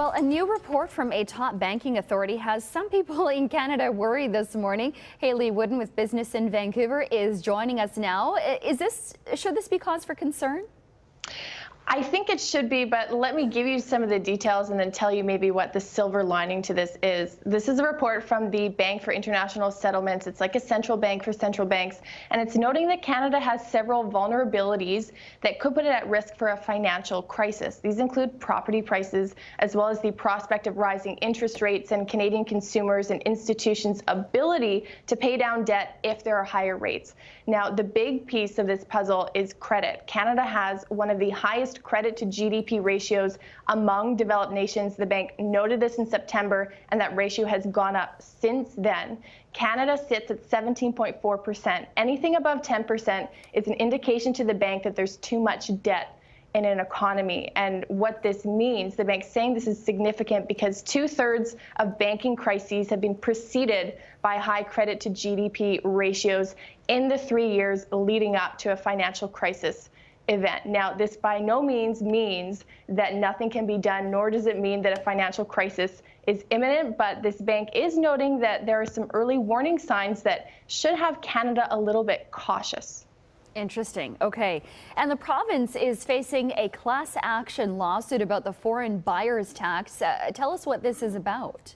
Well, a new report from a top banking authority has some people in Canada worried this morning. Haley Wooden with Business in Vancouver is joining us now. Should this be cause for concern? I think it should be, but let me give you some of the details and then tell you maybe what the silver lining to this is. This is a report from the Bank for International Settlements. It's like a central bank for central banks, and it's noting that Canada has several vulnerabilities that could put it at risk for a financial crisis. These include property prices, as well as the prospect of rising interest rates and Canadian consumers and institutions' ability to pay down debt if there are higher rates. Now, the big piece of this puzzle is credit. Canada has one of the highest credit to GDP ratios among developed nations. The bank noted this in September, and that ratio has gone up since then. Canada sits at 17.4%. Anything above 10% is an indication to the bank that there's too much debt in an economy. And what this means, the bank's saying this is significant because 2/3 of banking crises have been preceded by high credit to GDP ratios in the 3 years leading up to a financial crisis event. Now, this by no means means that nothing can be done, nor does it mean that a financial crisis is imminent, but this bank is noting that there are some early warning signs that should have Canada a little bit cautious. Interesting. Okay. And the province is facing a class action lawsuit about the foreign buyers tax. Tell us what this is about.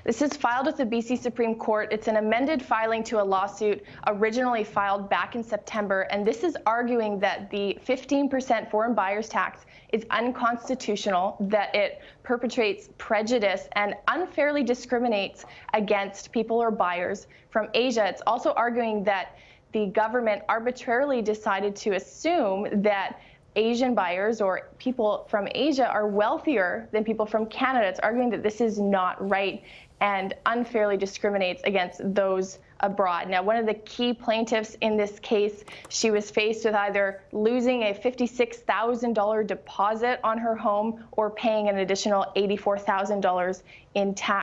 This is filed with the BC Supreme Court. It's an amended filing to a lawsuit originally filed back in September, and this is arguing that the 15% foreign buyers tax is unconstitutional, that it perpetrates prejudice and unfairly discriminates against people or buyers from Asia. It's also arguing that the government arbitrarily decided to assume that Asian buyers or people from Asia are wealthier than people from Canada. It's arguing that this is not right and unfairly discriminates against those abroad. Now, one of the key plaintiffs in this case, she was faced with either losing a $56,000 deposit on her home or paying an additional $84,000 in tax.